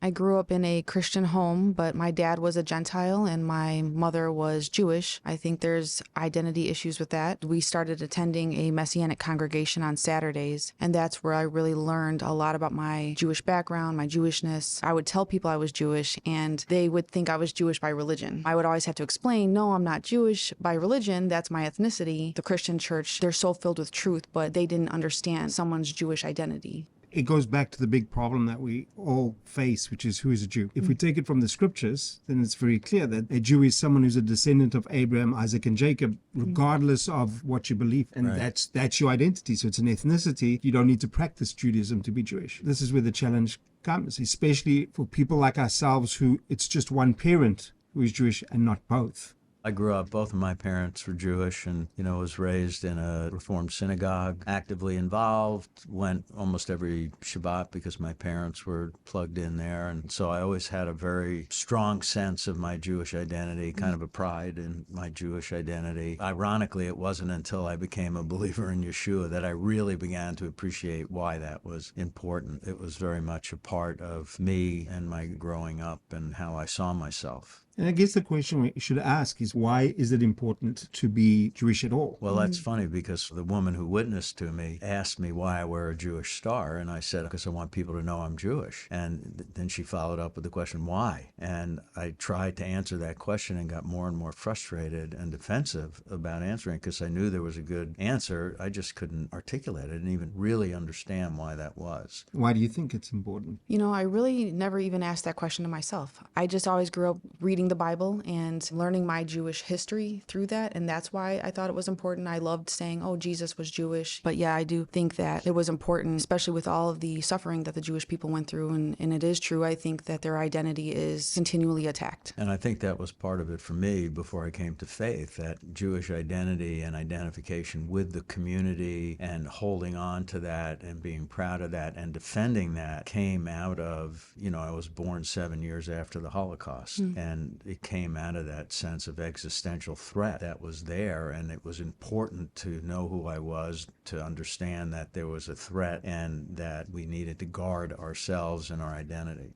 I grew up in a Christian home, but my dad was a Gentile and my mother was Jewish. I think there's identity issues with that. We started attending a Messianic congregation on Saturdays, and that's where I really learned a lot about my Jewish background, my Jewishness. I would tell people I was Jewish, and they would think I was Jewish by religion. I would always have to explain, no, I'm not Jewish by religion. That's my ethnicity. The Christian church, they're so filled with truth, but they didn't understand someone's Jewish identity. It goes back to the big problem that we all face, which is who is a Jew. If we take it from the scriptures, then it's very clear that a Jew is someone who's a descendant of Abraham, Isaac, and Jacob, regardless of what you believe. And that's your identity. So it's an ethnicity. You don't need to practice Judaism to be Jewish. This is where the challenge comes, especially for people like ourselves who it's just one parent who is Jewish and not both. I grew up, both of my parents were Jewish and, was raised in a Reformed synagogue, actively involved, went almost every Shabbat because my parents were plugged in there. And so I always had a very strong sense of my Jewish identity, kind of a pride in my Jewish identity. Ironically, it wasn't until I became a believer in Yeshua that I really began to appreciate why that was important. It was very much a part of me and my growing up and how I saw myself. And I guess the question we should ask is, why is it important to be Jewish at all? Well, that's funny because the woman who witnessed to me asked me why I wear a Jewish star. And I said, because I want people to know I'm Jewish. And then she followed up with the question, why? And I tried to answer that question and got more and more frustrated and defensive about answering because I knew there was a good answer. I just couldn't articulate it and even really understand why that was. Why do you think it's important? I really never even asked that question to myself. I just always grew up reading the Bible and learning my Jewish history through that, and that's why I thought it was important. I loved saying, oh, Jesus was Jewish. But yeah, I do think that it was important, especially with all of the suffering that the Jewish people went through, and it is true, I think, that their identity is continually attacked. And I think that was part of it for me before I came to faith, that Jewish identity and identification with the community and holding on to that and being proud of that and defending that came out of, I was born 7 years after the Holocaust, and it came out of that sense of existential threat that was there, and it was important to know who I was, to understand that there was a threat and that we needed to guard ourselves and our identity.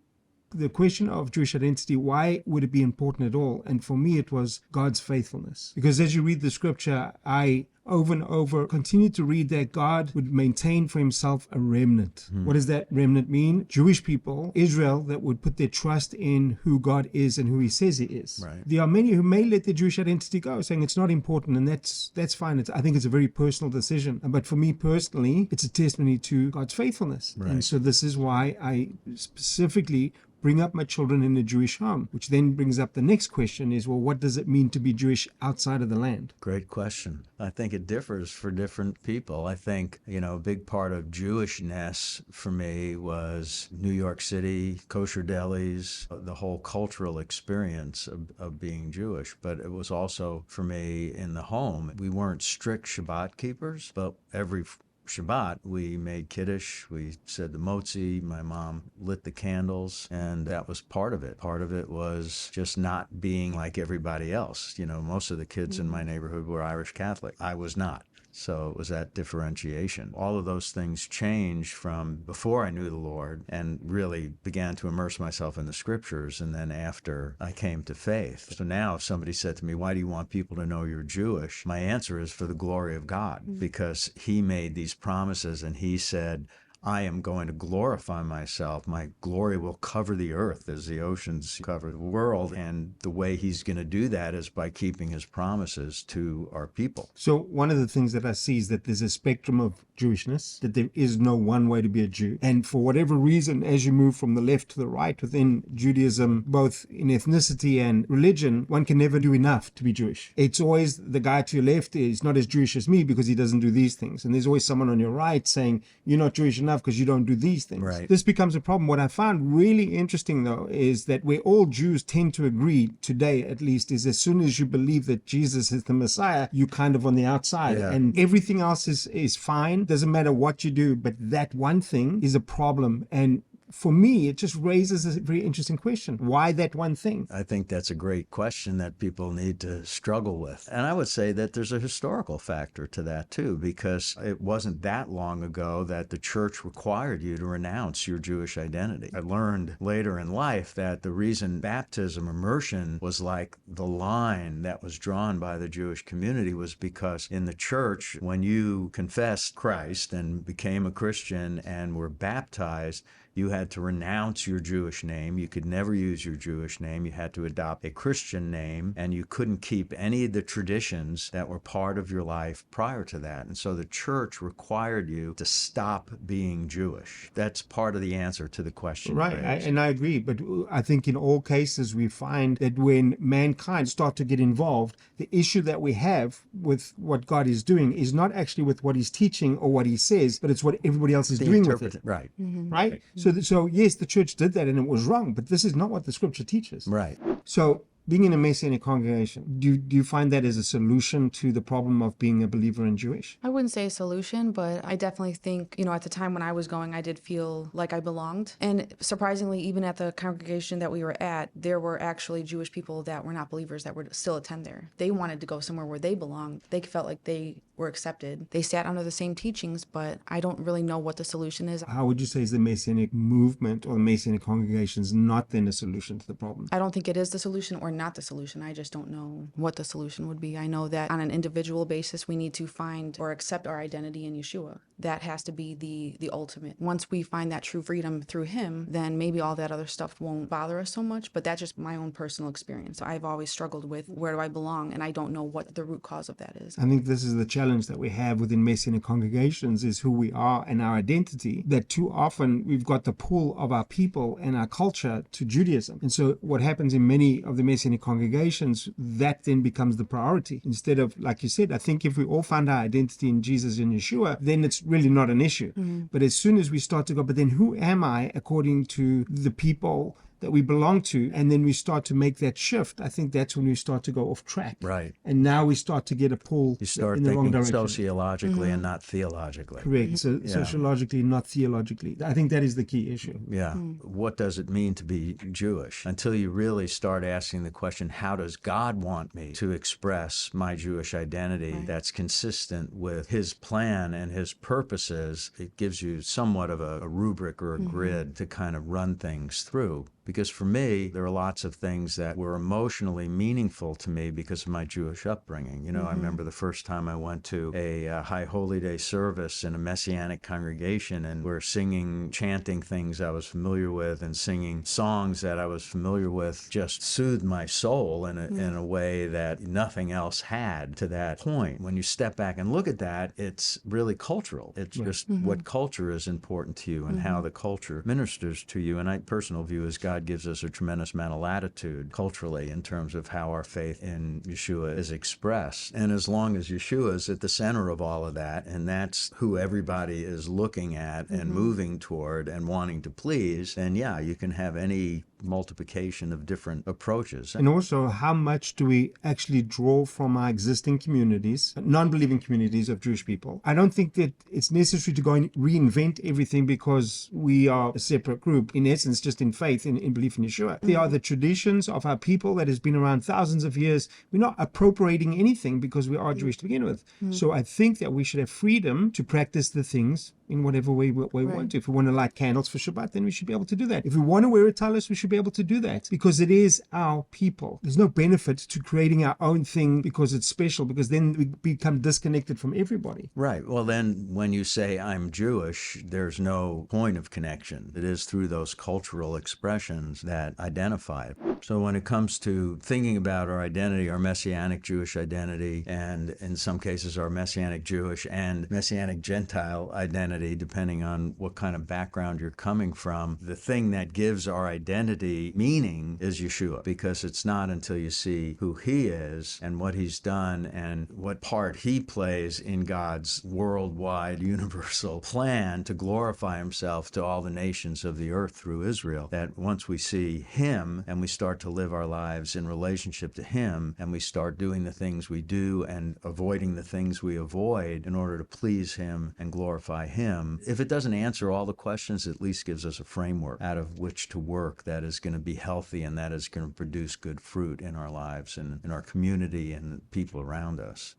The question of Jewish identity, why would it be important at all? And for me, it was God's faithfulness. Because as you read the scripture, I over and over continue to read that God would maintain for himself a remnant. What does that remnant mean? Jewish people, Israel, that would put their trust in who God is and who he says he is. Right. There are many who may let their Jewish identity go, saying it's not important, and that's fine. I think it's a very personal decision. But for me personally, it's a testimony to God's faithfulness. Right. And so this is why I specifically bring up my children in a Jewish home, which then brings up the next question is, well, what does it mean to be Jewish outside of the land? Great question. I think it differs for different people. I think, a big part of Jewishness for me was New York City, kosher delis, the whole cultural experience of being Jewish. But it was also, for me, in the home. We weren't strict Shabbat keepers, but every Shabbat, we made Kiddush, we said the motzi, my mom lit the candles, and that was part of it. Part of it was just not being like everybody else. Most of the kids in my neighborhood were Irish Catholic. I was not. So it was that differentiation. All of those things changed from before I knew the Lord and really began to immerse myself in the scriptures, and then after I came to faith. So now if somebody said to me, why do you want people to know you're Jewish? My answer is for the glory of God, because he made these promises and he said, I am going to glorify myself. My glory will cover the earth as the oceans cover the world. And the way he's going to do that is by keeping his promises to our people. So one of the things that I see is that there's a spectrum of Jewishness, that there is no one way to be a Jew. And for whatever reason, as you move from the left to the right within Judaism, both in ethnicity and religion, one can never do enough to be Jewish. It's always the guy to your left is not as Jewish as me because he doesn't do these things. And there's always someone on your right saying, you're not Jewish enough because you don't do these things. Right. This becomes a problem. What I found really interesting, though, is that where all Jews tend to agree, today at least, is as soon as you believe that Jesus is the Messiah, you're kind of on the outside. Yeah. And everything else is fine. Doesn't matter what you do. But that one thing is a problem. And for me, it just raises a very interesting question. Why that one thing? I think that's a great question that people need to struggle with. And I would say that there's a historical factor to that too, because it wasn't that long ago that the church required you to renounce your Jewish identity. I learned later in life that the reason baptism, immersion, was like the line that was drawn by the Jewish community was because in the church, when you confessed Christ and became a Christian and were baptized, you had to renounce your Jewish name. You could never use your Jewish name. You had to adopt a Christian name, and you couldn't keep any of the traditions that were part of your life prior to that. And so the church required you to stop being Jewish. That's part of the answer to the question. Right, and I agree. But I think in all cases, we find that when mankind start to get involved, the issue that we have with what God is doing is not actually with what he's teaching or what he says, but it's what everybody else is doing with it. Right. Right? So yes, the church did that and it was wrong, but this is not what the scripture teaches. Right. So being in a Messianic congregation, do you find that as a solution to the problem of being a believer in Jewish? I wouldn't say a solution, but I definitely think, at the time when I was going, I did feel like I belonged. And surprisingly, even at the congregation that we were at, there were actually Jewish people that were not believers that would still attend there. They wanted to go somewhere where they belonged. They felt like they were accepted. They sat under the same teachings, but I don't really know what the solution is. How would you say is the Messianic movement or the Messianic congregations not then a solution to the problem? I don't think it is the solution or not the solution. I just don't know what the solution would be. I know that on an individual basis, we need to find or accept our identity in Yeshua. That has to be the ultimate. Once we find that true freedom through him, then maybe all that other stuff won't bother us so much, but that's just my own personal experience. I've always struggled with where do I belong, and I don't know what the root cause of that is. I think this is the challenge that we have within Messianic congregations is who we are and our identity, that too often we've got the pull of our people and our culture to Judaism. And so what happens in many of the Messianic congregations, that then becomes the priority. Instead of, like you said, I think if we all find our identity in Jesus and Yeshua, then it's really not an issue. But as soon as we start to go, but then who am I according to the people that we belong to, and then we start to make that shift, I think that's when we start to go off track. Right. And now we start to get a pull You start in the wrong thinking direction. sociologically and not theologically. Correct. So sociologically, not theologically. I think that is the key issue. Yeah. What does it mean to be Jewish? Until you really start asking the question, how does God want me to express my Jewish identity that's consistent with his plan and his purposes? It gives you somewhat of a rubric or a grid to kind of run things through. Because for me, there are lots of things that were emotionally meaningful to me because of my Jewish upbringing. I remember the first time I went to a High Holy Day service in a Messianic congregation, and we're singing, chanting things I was familiar with and singing songs that I was familiar with, just soothed my soul in a way that nothing else had to that point. When you step back and look at that, it's really cultural. It's just what culture is important to you and how the culture ministers to you. And my personal view is God gives us a tremendous amount of latitude culturally in terms of how our faith in Yeshua is expressed. And as long as Yeshua is at the center of all of that, and that's who everybody is looking at and moving toward and wanting to please, then you can have any multiplication of different approaches. And also, how much do we actually draw from our existing communities, non-believing communities of Jewish people? I don't think that it's necessary to go and reinvent everything because we are a separate group, in essence, just in faith, in belief in Yeshua. They are the traditions of our people that has been around thousands of years. We're not appropriating anything because we are Jewish to begin with. So I think that we should have freedom to practice the things in whatever way we want to. If we want to light candles for Shabbat, then we should be able to do that. If we want to wear a tallis, we should be able to do that because it is our people. There's no benefit to creating our own thing because it's special, because then we become disconnected from everybody. Right. Well, then when you say I'm Jewish, there's no point of connection. It is through those cultural expressions that identify it. So when it comes to thinking about our identity, our Messianic Jewish identity, and in some cases our Messianic Jewish and Messianic Gentile identity, depending on what kind of background you're coming from, the thing that gives our identity meaning is Yeshua, because it's not until you see who he is and what he's done and what part he plays in God's worldwide universal plan to glorify himself to all the nations of the earth through Israel, that once we see him and we start to live our lives in relationship to him and we start doing the things we do and avoiding the things we avoid in order to please him and glorify him, Him. If it doesn't answer all the questions, it at least gives us a framework out of which to work that is going to be healthy and that is going to produce good fruit in our lives and in our community and people around us.